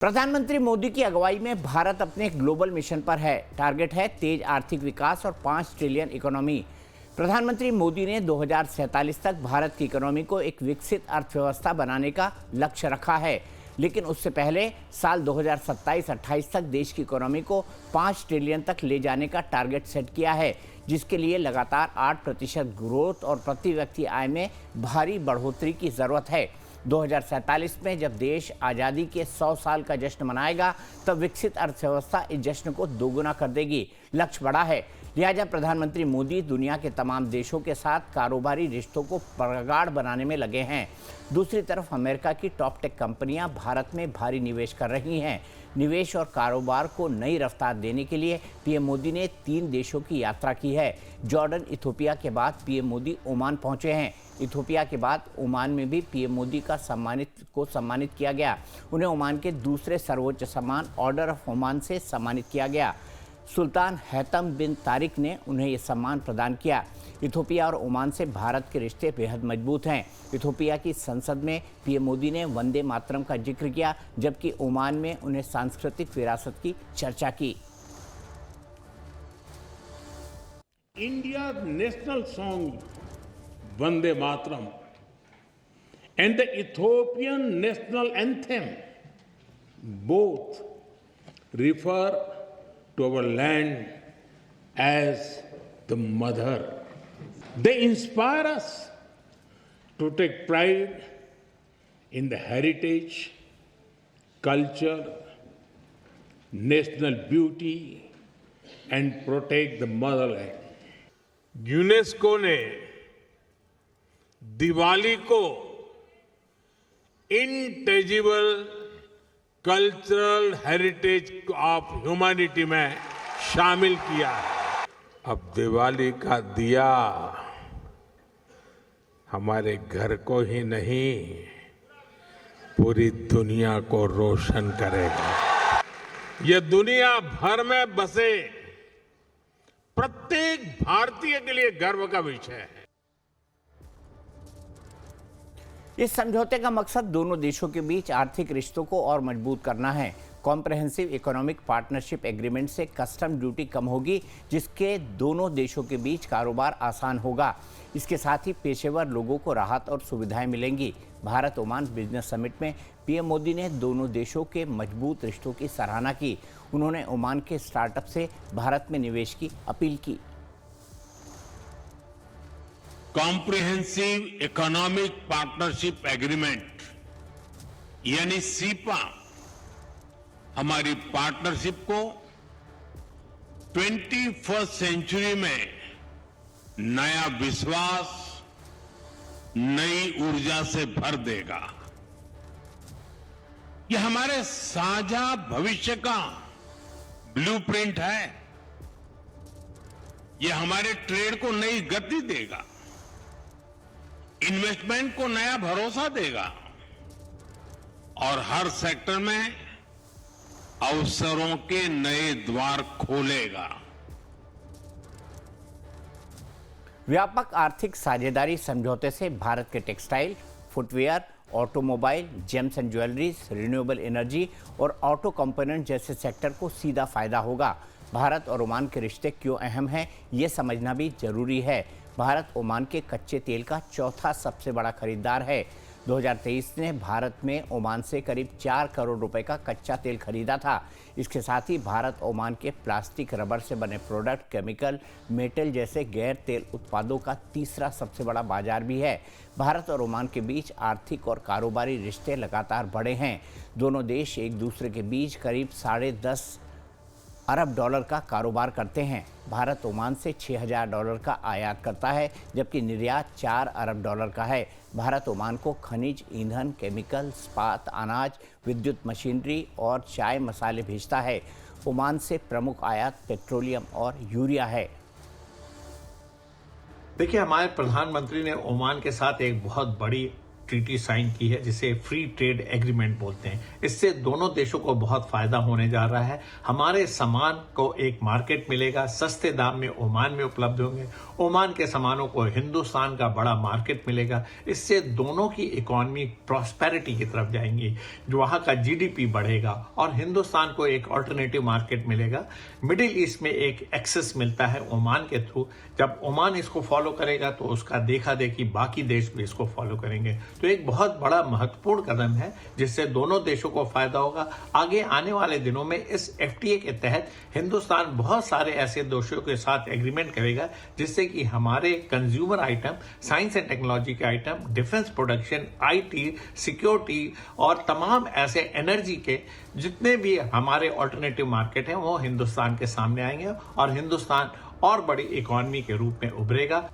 प्रधानमंत्री मोदी की अगुवाई में भारत अपने ग्लोबल मिशन पर है। टारगेट है तेज आर्थिक विकास और 5 ट्रिलियन इकोनॉमी। प्रधानमंत्री मोदी ने 2047 तक भारत की इकोनॉमी को एक विकसित अर्थव्यवस्था बनाने का लक्ष्य रखा है, लेकिन उससे पहले साल 2027-28 तक देश की इकोनॉमी को 5 ट्रिलियन तक ले जाने का टारगेट सेट किया है, जिसके लिए लगातार 8% ग्रोथ और प्रति व्यक्ति आय में भारी बढ़ोतरी की जरूरत है। 2047 में जब देश आज़ादी के 100 साल का जश्न मनाएगा, तब विकसित अर्थव्यवस्था इस जश्न को दोगुना कर देगी। लक्ष्य बड़ा है, लिहाजा प्रधानमंत्री मोदी दुनिया के तमाम देशों के साथ कारोबारी रिश्तों को प्रगाढ़ बनाने में लगे हैं। दूसरी तरफ अमेरिका की टॉप टेक कंपनियां भारत में भारी निवेश कर रही हैं। निवेश और कारोबार को नई रफ्तार देने के लिए पीएम मोदी ने 3 देशों की यात्रा की है। जॉर्डन, इथोपिया के बाद पीएम मोदी ओमान पहुंचे हैं। इथोपिया के बाद ओमान में भी पीएम मोदी का सम्मानित किया गया। उन्हें ओमान के दूसरे सर्वोच्च सम्मान ऑर्डर ऑफ ओमान से सम्मानित किया गया। सुल्तान हैतम बिन तारिक ने उन्हें यह सम्मान प्रदान किया। इथोपिया और ओमान से भारत के रिश्ते बेहद मजबूत हैं। इथोपिया की संसद में पीएम मोदी ने वंदे मातरम का जिक्र किया, जबकि ओमान में उन्हें सांस्कृतिक विरासत की चर्चा की। India national song Vande Mataram and the Ethiopian national anthem both refer to our land as the mother. They inspire us to take pride in the heritage, culture, national beauty and protect the motherland. UNESCO ने दिवाली को इंटेजिबल cultural heritage of humanity में शामिल किया है। अब दिवाली का दिया हमारे घर को ही नहीं, पूरी दुनिया को रोशन करेगा। यह दुनिया भर में बसे प्रत्येक भारतीय के लिए गर्व का विषय है। इस समझौते का मकसद दोनों देशों के बीच आर्थिक रिश्तों को और मजबूत करना है। कॉम्प्रहेंसिव इकोनॉमिक पार्टनरशिप एग्रीमेंट से कस्टम ड्यूटी कम होगी, जिसके दोनों देशों के बीच कारोबार आसान होगा। इसके साथ ही पेशेवर लोगों को राहत और सुविधाएं मिलेंगी। भारत ओमान बिजनेस समिट में पीएम मोदी ने दोनों देशों के मजबूत रिश्तों की सराहना की। उन्होंने ओमान के स्टार्टअप से भारत में निवेश की अपील की। कॉम्प्रिहेंसिव इकोनॉमिक पार्टनरशिप एग्रीमेंट यानी सीपा हमारी पार्टनरशिप को 21वीं सेंचुरी में नया विश्वास, नई ऊर्जा से भर देगा। यह हमारे साझा भविष्य का ब्लूप्रिंट है। यह हमारे ट्रेड को नई गति देगा, इन्वेस्टमेंट को नया भरोसा देगा और हर सेक्टर में अवसरों के नए द्वार खोलेगा। व्यापक आर्थिक साझेदारी समझौते से भारत के textile, footwear, automobile, James and jewelleries, renewable energy और ऑटो कंपोनेंट जैसे सेक्टर को सीधा फायदा होगा। भारत और ओमान के रिश्ते क्यों अहम हैं, ये समझना भी जरूरी है। भारत ओमान के कच्चे तेल का चौथा सबसे बड़ा खरीदार है। 2023 ने भारत में ओमान से करीब 4 करोड़ रुपए का कच्चा तेल खरीदा था। इसके साथ ही भारत ओमान के प्लास्टिक, रबर से बने प्रोडक्ट, केमिकल, मेटल जैसे गैर तेल उत्पादों का तीसरा सबसे बड़ा बाजार भी है। भारत और ओमान के बीच आर्थिक और कारोबारी रिश्ते लगातार बढ़े हैं। दोनों देश एक दूसरे के बीच करीब $10.5 अरब का कारोबार करते हैं। भारत ओमान से $6,000 का आयात करता है, जबकि निर्यात $4 अरब का है। भारत ओमान को खनिज, ईंधन, केमिकल, इस्पात, अनाज, विद्युत मशीनरी और चाय मसाले भेजता है। ओमान से प्रमुख आयात पेट्रोलियम और यूरिया है। देखिए, हमारे प्रधानमंत्री ने ओमान के साथ एक बहुत बड़ी ट्रीटी साइन की है जिसे फ्री ट्रेड एग्रीमेंट बोलते हैं। इससे दोनों देशों को बहुत फायदा होने जा रहा है। हमारे सामान को एक मार्केट मिलेगा, सस्ते दाम में ओमान में उपलब्ध होंगे, ओमान के सामानों को हिंदुस्तान का बड़ा मार्केट मिलेगा। इससे दोनों की इकोनॉमी प्रॉस्पेरिटी की तरफ जाएंगी, जो वहाँ का जीडीपी बढ़ेगा और हिंदुस्तान को एक ऑल्टरनेटिव मार्केट मिलेगा। मिडिल ईस्ट में एक एक्सेस मिलता है ओमान के थ्रू। जब ओमान इसको फॉलो करेगा तो उसका देखा देखी बाकी देश भी इसको फॉलो करेंगे। तो एक बहुत बड़ा महत्वपूर्ण कदम है जिससे दोनों देशों को फायदा होगा। आगे आने वाले दिनों में इस एफटीए के तहत हिंदुस्तान बहुत सारे ऐसे देशों के साथ एग्रीमेंट करेगा जिससे कि हमारे consumer item, science and technology के item, defence production, IT, security और तमाम ऐसे एनर्जी के जितने भी हमारे ऑल्टरनेटिव मार्केट हैं वो हिंदुस्तान के सामने आएंगे और हिंदुस्तान और बड़ी इकोनॉमी के रूप में उभरेगा।